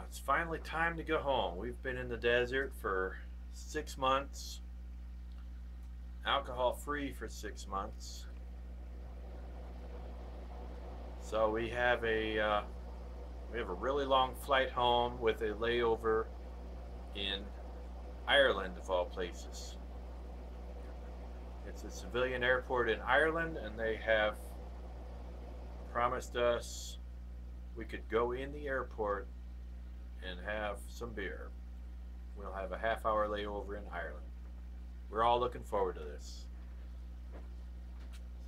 It's finally time to go home. We've been in the desert for 6 months, alcohol free for 6 months. So we have a really long flight home with a layover in Ireland of all places. It's a civilian airport in Ireland, and they have promised us we could go in the airport and have some beer. We'll have a half-hour layover in Ireland. We're all looking forward to this.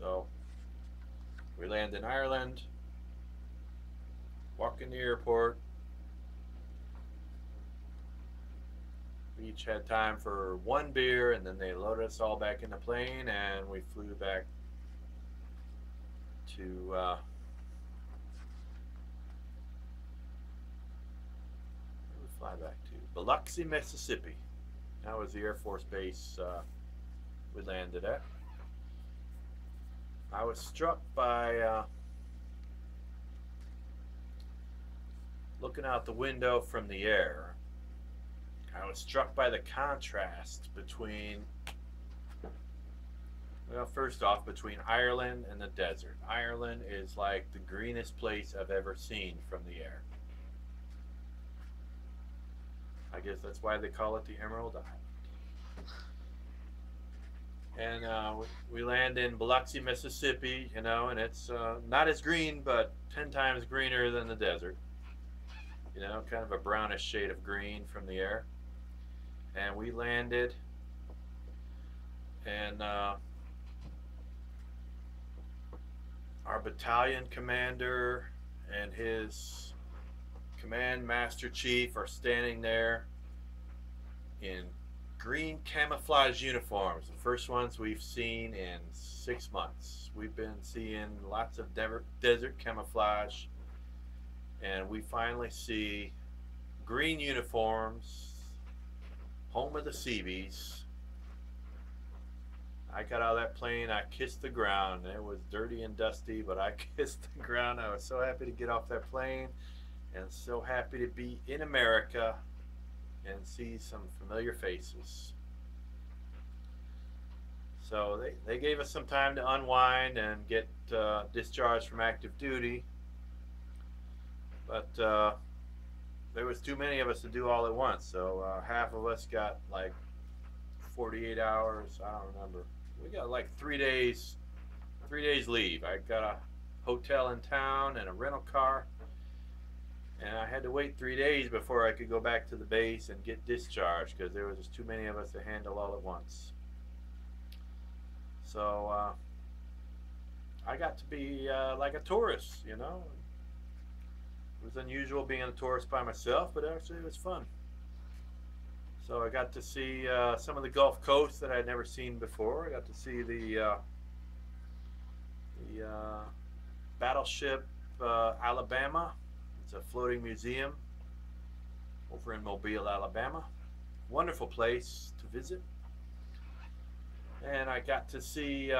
So we land in Ireland, walk in the airport. We each had time for one beer, and then they loaded us all back in the plane, and we flew back to where did we fly back to? Biloxi, Mississippi. That was the Air Force base we landed at. I was struck by looking out the window from the air. I was struck by the contrast between, well, first off, between Ireland and the desert. Ireland is like the greenest place I've ever seen from the air. I guess that's why they call it the Emerald Isle. And we land in Biloxi, Mississippi, and it's not as green, but 10 times greener than the desert. Kind of a brownish shade of green from the air. And we landed, and our battalion commander and his command master chief are standing there in green camouflage uniforms, the first ones we've seen in 6 months. We've been seeing lots of desert camouflage, and we finally see green uniforms, home of the Seabees. I got out of that plane, I kissed the ground. It was dirty and dusty, but I kissed the ground. I was so happy to get off that plane and so happy to be in America and see some familiar faces. So they gave us some time to unwind and get discharged from active duty, but there was too many of us to do all at once. So half of us got like 48 hours. I don't remember. We got like 3 days leave. I got a hotel in town and a rental car, and I had to wait 3 days before I could go back to the base and get discharged because there was just too many of us to handle all at once. So I got to be like a tourist. It was unusual being a tourist by myself, but actually it was fun. So I got to see some of the Gulf Coast that I'd never seen before. I got to see the battleship Alabama. It's a floating museum over in Mobile, Alabama. Wonderful place to visit. And I got to see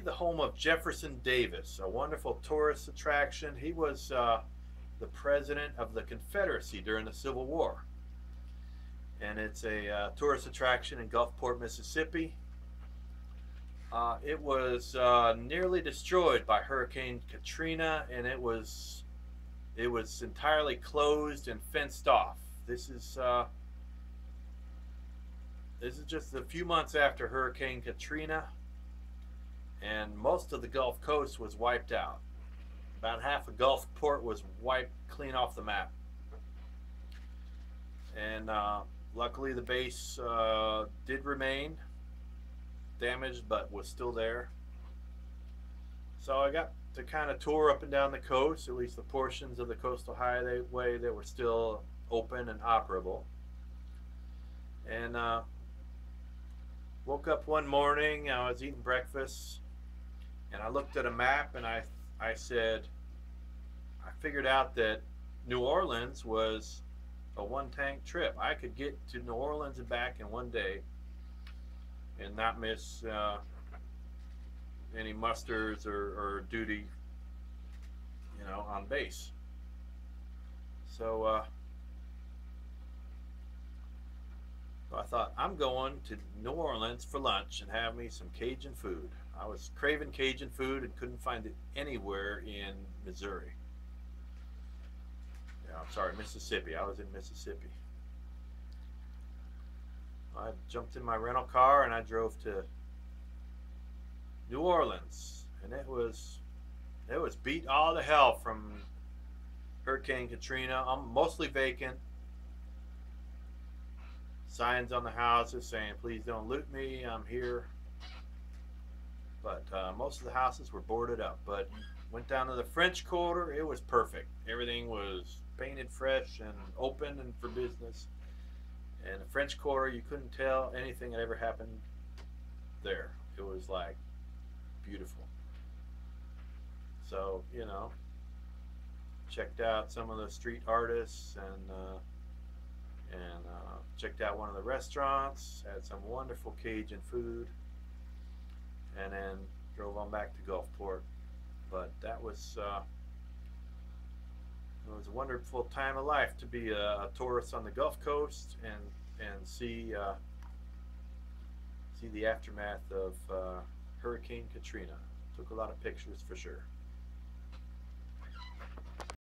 the home of Jefferson Davis, a wonderful tourist attraction. He was the president of the Confederacy during the Civil War. And it's a tourist attraction in Gulfport, Mississippi. It was nearly destroyed by Hurricane Katrina, and it was entirely closed and fenced off. This is just a few months after Hurricane Katrina, and most of the Gulf Coast was wiped out. About half of Gulfport was wiped clean off the map. And luckily the base did remain damaged, but was still there. So I got to kind of tour up and down the coast, at least the portions of the coastal highway that were still open and operable. And woke up one morning, I was eating breakfast, and I looked at a map, and I said, I figured out that New Orleans was a one-tank trip. I could get to New Orleans and back in one day and not miss any musters or duty on base. So I thought, I'm going to New Orleans for lunch and have me some Cajun food. I was craving Cajun food and couldn't find it anywhere in Missouri. Yeah, I'm sorry, Mississippi. I was in Mississippi. I jumped in my rental car and I drove to New Orleans, and it was beat all to hell from Hurricane Katrina. I'm mostly vacant. Signs on the houses saying, "Please don't loot me. I'm here." But most of the houses were boarded up. But went down to the French Quarter. It was perfect. Everything was painted fresh and open and for business. And the French Quarter, you couldn't tell anything that ever happened there. It was like beautiful. So checked out some of the street artists and checked out one of the restaurants. Had some wonderful Cajun food, and then drove on back to Gulfport. But that was it was a wonderful time of life to be a tourist on the Gulf Coast and see the aftermath of Hurricane Katrina. Took a lot of pictures for sure.